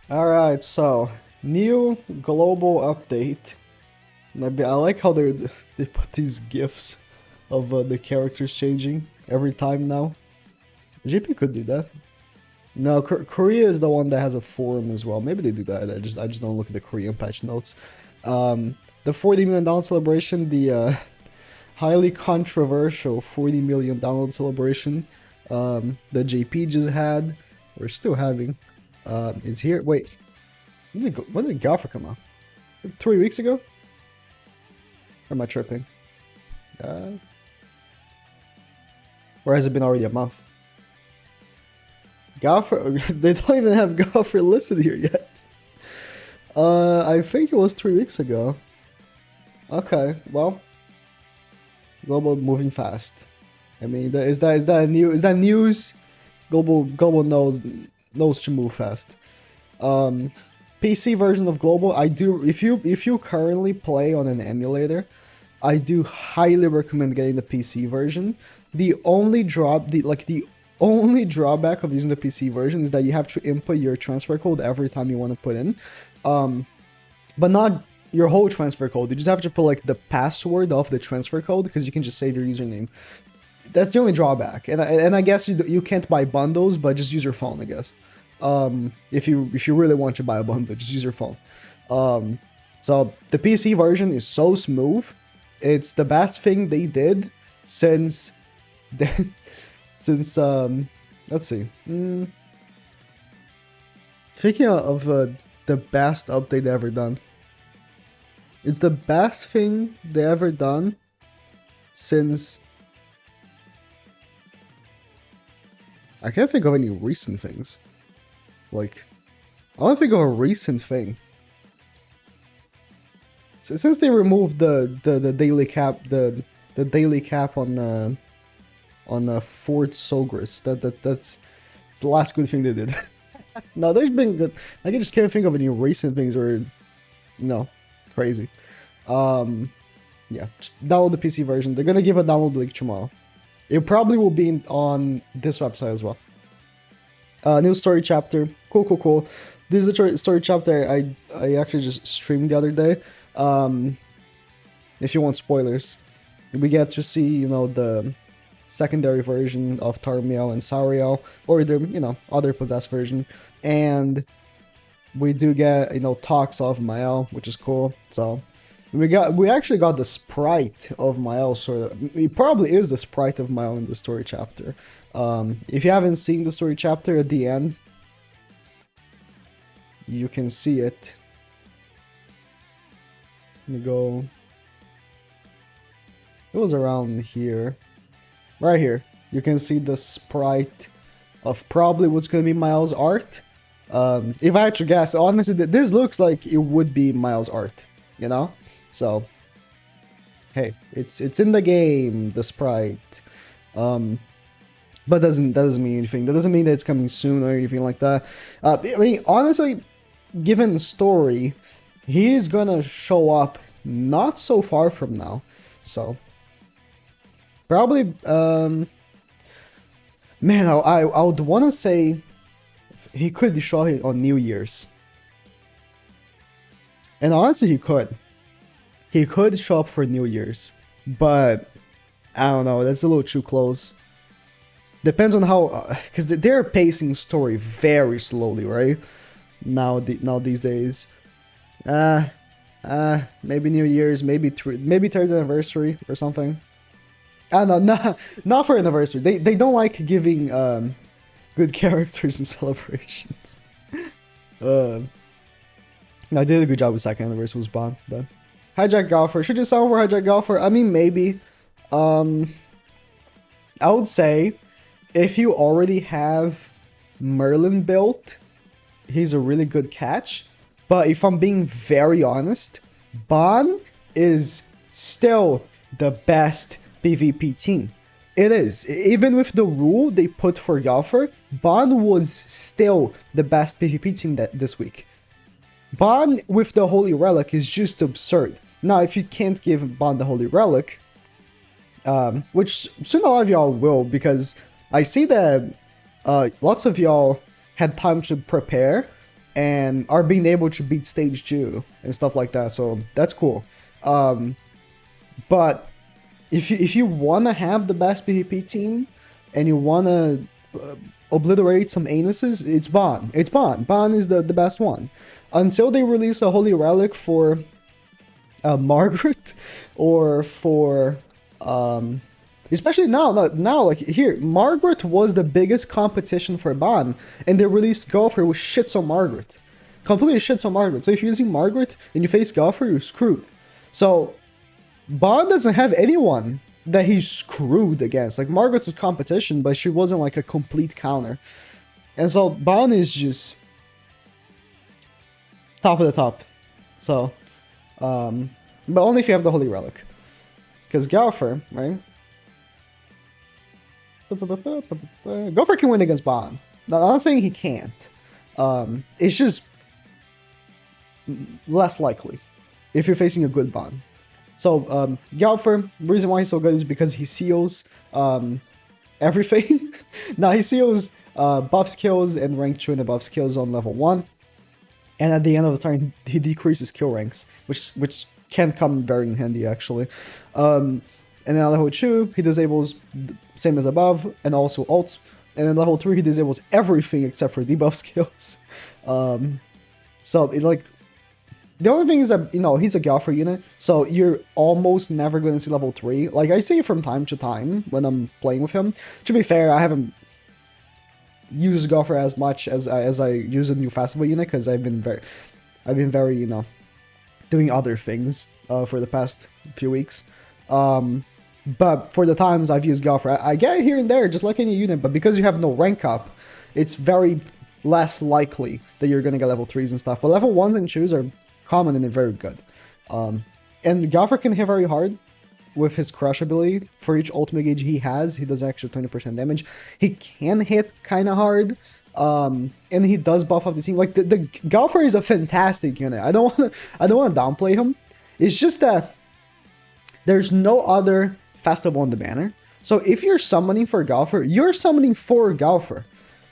Alright, so new global update. I like how they put these gifs of the characters changing every time now. GP could do that. No, Korea is the one that has a forum as well. Maybe they do that. I just don't look at the Korean patch notes. The 40 million download celebration, the highly controversial 40 million download celebration that JP just had, we're still having. It's here. Wait, when did GOWTHER come out? Is it 3 weeks ago? Or am I tripping? Uh, or has it been already a month? GOWTHER, they don't even have GOWTHER listed here yet. I think it was 3 weeks ago. Okay, well, global moving fast. I mean, is that news? Global knows to move fast. PC version of global, I do. If you currently play on an emulator, I do highly recommend getting the PC version. The only only drawback of using the PC version is that you have to input your transfer code every time you want to put in, but not your whole transfer code. You just have to put like the password of the transfer code because you can just save your username. That's the only drawback, and I guess you can't buy bundles, but just use your phone, I guess. If you really want to buy a bundle, just use your phone. So the PC version is so smooth. It's the best thing they did since since let's see. Thinking of the best update ever done. It's the best thing they ever done since I can't think of any recent things. Like, I don't think of a recent thing. So since they removed the daily cap the daily cap on Fort Sogris, that's the last good thing they did. No, there's been good. I just can't think of any recent things or no, crazy. Yeah, just download the PC version. They're gonna give a download link tomorrow. It probably will be on this website as well. New story chapter. Cool. This is the story chapter I actually just streamed the other day. If you want spoilers, we get to see, the secondary version of Tarmiel and Sariel, or the, other possessed version. And we do get, talks of Mael, which is cool. So we actually got the sprite of Mael, sort of. It probably is the sprite of Mael in the story chapter. If you haven't seen the story chapter, at the end, you can see it. Let me go. It was around here. Right here. You can see the sprite of probably what's going to be Miles' art. If I had to guess, honestly, this looks like it would be Miles' art, So, hey, it's in the game, the sprite. But that doesn't mean anything. That doesn't mean that it's coming soon or anything like that. I mean, honestly, given the story, he is gonna show up not so far from now. So, probably, man, I would want to say he could show it on New Year's. And honestly, he could. He could show up for New Year's. But, I don't know, that's a little too close. Depends on how, because they're pacing story very slowly, right? Now these days. Maybe New Year's, maybe third anniversary or something. No, not for anniversary. They don't like giving good characters in celebrations. I did a good job with second anniversary was Bond, but Hijack GOWTHER. Should you sound for Hijack GOWTHER? I mean, maybe. I would say if you already have Merlin built, he's a really good catch. But if I'm being very honest, Ban is still the best PvP team. It is. Even with the rule they put for GOWTHER, Ban was still the best PvP team this week. Ban with the Holy Relic is just absurd. Now, if you can't give Ban the Holy Relic, which soon a lot of y'all will, because I see that lots of y'all had time to prepare and are being able to beat stage 2 and stuff like that. So that's cool. But if you want to have the best PvP team and you want to obliterate some anuses, it's Ban. It's Ban. Ban is the best one. Until they release a holy relic for Margaret or for especially now like here, Margaret was the biggest competition for Ban, and they released GOWTHER with shits on Margaret. Completely shits on Margaret. So if you're using Margaret and you face GOWTHER, you're screwed. So Ban doesn't have anyone that he's screwed against. Like, Margaret was competition, but she wasn't like a complete counter. And so Ban is just top of the top. So, but only if you have the Holy Relic. Because GOWTHER, right? GOWTHER can win against Ban. Now, I'm not saying he can't. It's just less likely if you're facing a good Ban. So, GOWTHER, the reason why he's so good is because he seals everything. Now, he seals buff skills and rank 2 and above skills on level 1. And at the end of the turn, he decreases kill ranks, which can come very in handy, actually. And then at level 2, he disables same as above, and also ults. And then level 3, he disables everything except for debuff skills. So, the only thing is that, he's a GOWTHER unit, so you're almost never going to see level 3. Like, I see it from time to time when I'm playing with him. To be fair, I haven't used GOWTHER as much as I use a new festival unit, because I've been very, doing other things for the past few weeks. But for the times I've used GOWTHER, I get it here and there, just like any unit, but because you have no rank up, it's very less likely that you're going to get level 3s and stuff. But level 1s and 2s are common and they're very good. And GOWTHER can hit very hard with his crush ability. For each ultimate gauge he has, he does an extra 20% damage. He can hit kind of hard, and he does buff up the team. Like, the GOWTHER is a fantastic unit. I don't want to downplay him. It's just that there's no other festival on the banner. So if you're summoning for GOWTHER, you're summoning for GOWTHER.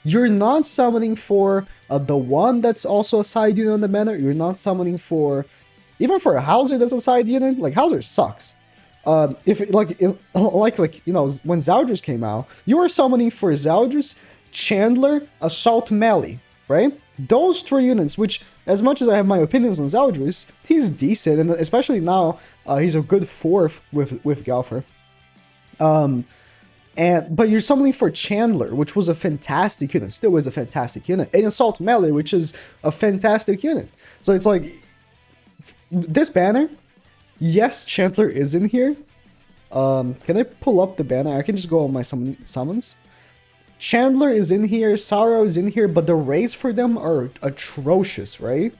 You're not summoning for the one that's also a side unit on the banner. You're not summoning for, even for a Hauser that's a side unit. Like, Hauser sucks. When Zeldris came out, you were summoning for Zeldris, Chandler, Assault Melee, right? Those 3 units, which, as much as I have my opinions on Zeldris, he's decent, and especially now, he's a good 4th with GOWTHER. But you're summoning for Chandler, which was a fantastic unit, still is a fantastic unit, and Assault Melee, which is a fantastic unit. So it's like, this banner, yes, Chandler is in here. Can I pull up the banner? I can just go on my summons. Chandler is in here, Sorrow is in here, but the raids for them are atrocious, right?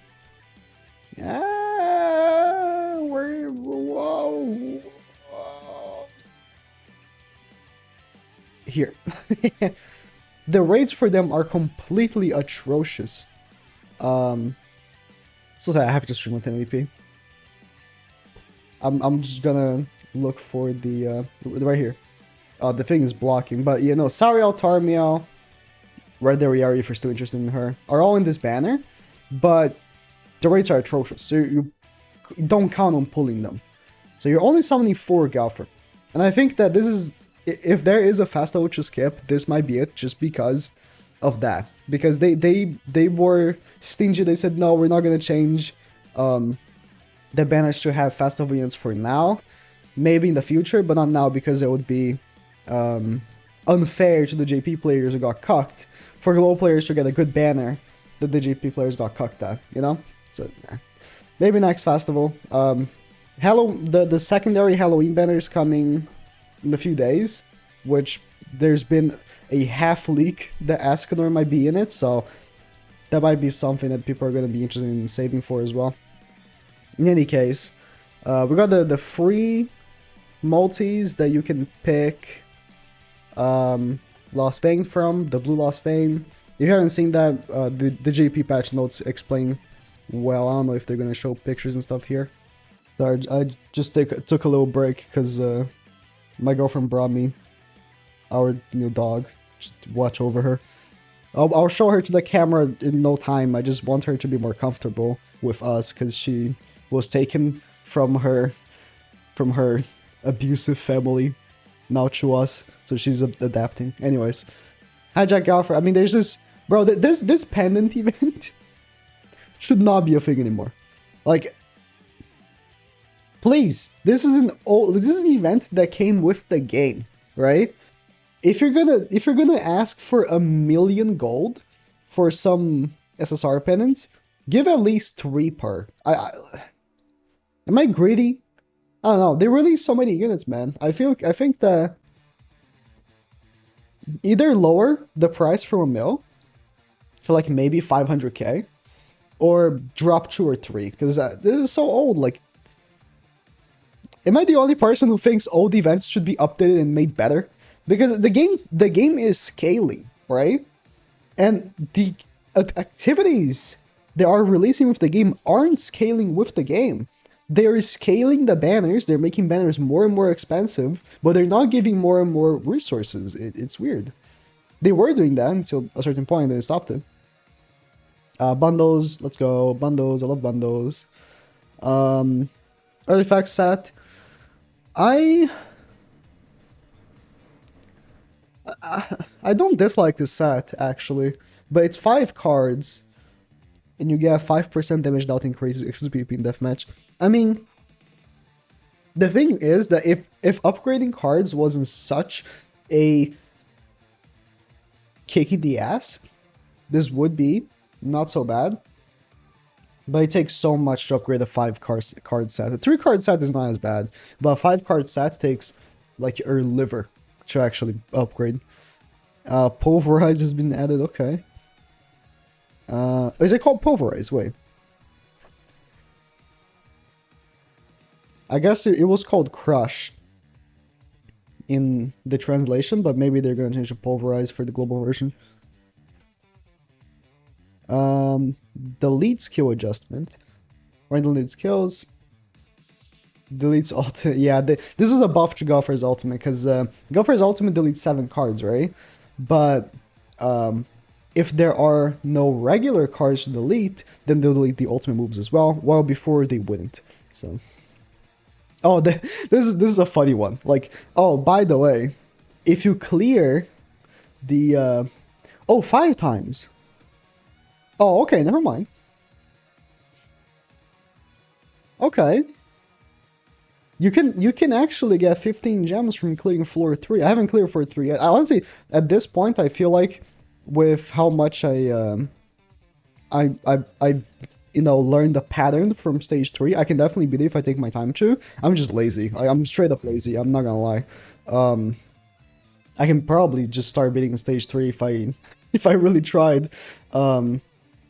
Yeah, whoa. Here. The raids for them are completely atrocious. So I have to stream with 1080p. I'm just gonna look for the right here. The thing is blocking, but Sariel, Tarmiel, Red Dariari, if you're still interested in her, are all in this banner, but the rates are atrocious, so you don't count on pulling them. So you're only summoning 4 GOWTHER. And I think that this is, if there is a festival to skip, this might be it, just because of that. Because they were stingy, they said, no, we're not going to change the banners to have festival units for now. Maybe in the future, but not now, because it would be unfair to the JP players who got cucked for global players to get a good banner that the JP players got cucked at, So, maybe next festival. The secondary Halloween banner is coming in a few days, which there's been a half leak that Escanor might be in it, so that might be something that people are going to be interested in saving for as well. In any case, we got the free multis that you can pick Lost Vein from, the blue Lost Vein. If you haven't seen that, the JP patch notes explain well. I don't know if they're going to show pictures and stuff here. Sorry, I just took a little break because my girlfriend brought me our new dog just to watch over her. I'll show her to the camera in no time. I just want her to be more comfortable with us because she was taken from her abusive family now to us, so she's adapting. Anyways, hijack Gowther. I mean, there's this bro. This pendant event should not be a thing anymore. Like, please, this is an event that came with the game, right? If you're gonna ask for 1,000,000 gold for some SSR pendants, give at least 3 per. Am I greedy? I don't know. They release so many units, man. I think that either lower the price from a mil to like maybe 500k, or drop 2 or 3, because this is so old. Like, am I the only person who thinks old events should be updated and made better? Because the game is scaling, right? And the activities they are releasing with the game aren't scaling with the game. They're scaling the banners. They're making banners more and more expensive, but they're not giving more and more resources. It's weird. They were doing that until a certain point. They stopped it. Bundles. Let's go. Bundles. I love bundles. Artifact set. I don't dislike this set, actually, but it's 5 cards, and you get 5% damage without increases XP in deathmatch. I mean, the thing is that if upgrading cards wasn't such a kick in the ass, this would be not so bad. But it takes so much to upgrade a 5-card set. A 3-card set is not as bad, but a 5-card set takes like your liver to actually upgrade. Pulverize has been added, okay. Is it called Pulverize? Wait. I guess it was called Crush in the translation, but maybe they're going to change to Pulverize for the global version. Delete skill adjustment. When delete skills, deletes ultimate. Yeah, this is a buff to GOWTHER's ultimate, because GOWTHER's ultimate deletes 7 cards, right? But if there are no regular cards to delete, then they'll delete the ultimate moves as well, while before they wouldn't. So, oh, this is a funny one. Like, oh, by the way, if you clear the 5 times. Oh, okay, never mind. Okay. You can actually get 15 gems from clearing floor 3. I haven't cleared floor 3 yet. I honestly, at this point, I feel like with how much I've learned the pattern from stage 3, I can definitely beat it if I take my time to. I'm just lazy. I'm straight up lazy. I'm not gonna lie. I can probably just start beating stage 3 if I really tried.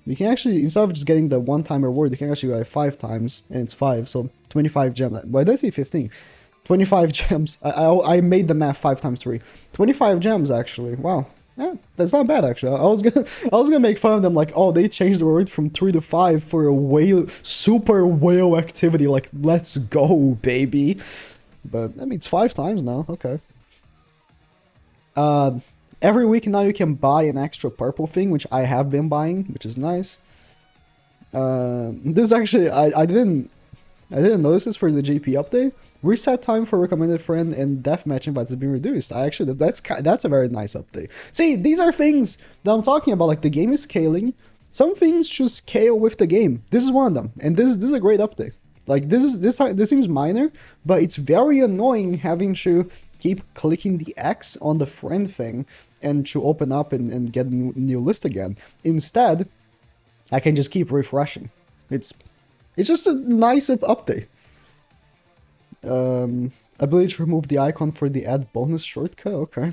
You can actually, instead of just getting the 1-time reward, you can actually go 5 times, and it's 5, so 25 gems. Why did I say 15? 25 gems. I made the math 5 times 3. 25 gems, actually. Wow. Yeah, that's not bad, actually. I was gonna make fun of them, like, oh, they changed the reward from 3 to 5 for a whale, super whale activity. Like, let's go, baby. But I mean, it's 5 times now. Okay. Every week now you can buy an extra purple thing, which I have been buying, which is nice. This actually, I didn't notice this for the GP update. Reset time for recommended friend and deathmatch invite has been reduced. That's a very nice update. See, these are things that I'm talking about. Like, the game is scaling. Some things should scale with the game. This is one of them, and this is a great update. Like, this seems minor, but it's very annoying having to keep clicking the X on the friend thing and to open up and get a new list again. Instead, I can just keep refreshing. It's just a nice update. Ability to remove the icon for the add bonus shortcut. Okay.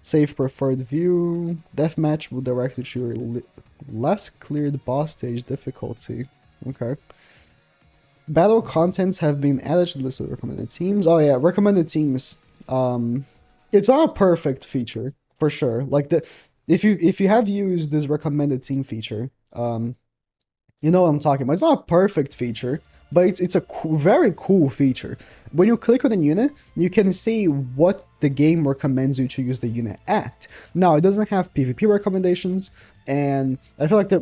Save preferred view. Deathmatch will direct you to your less cleared boss stage difficulty. Okay. Battle contents have been added to the list of recommended teams. Oh yeah, recommended teams. It's not a perfect feature for sure. Like, if you have used this recommended team feature, you know what I'm talking about. It's not a perfect feature, but it's a very cool feature. When you click on a unit, you can see what the game recommends you to use the unit at. Now, it doesn't have PvP recommendations, and I feel like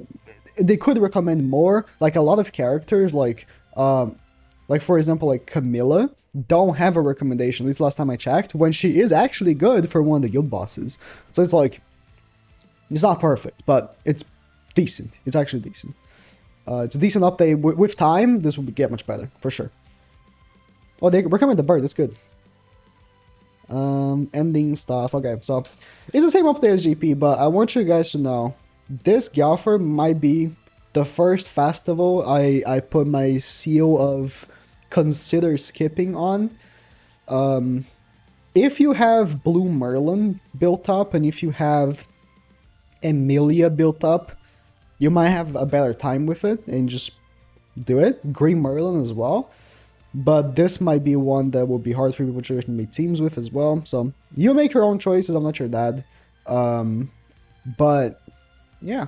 they could recommend more. Like a lot of characters, like for example, like Camilla, don't have a recommendation, at least last time I checked, when she is actually good for one of the guild bosses. So it's like, it's not perfect, but it's decent. It's actually decent. It's a decent update. With time, this will get much better, for sure. Oh, they recommend the bird. That's good. Ending stuff. Okay, so it's the same update as GP, but I want you guys to know this GOWTHER might be the first festival I put my seal of consider skipping on. If you have Blue Merlin built up, and if you have Emilia built up, you might have a better time with it and just do it. Green Merlin as well. But this might be one that will be hard for people to make teams with as well. So you make your own choices. I'm not your dad. But yeah.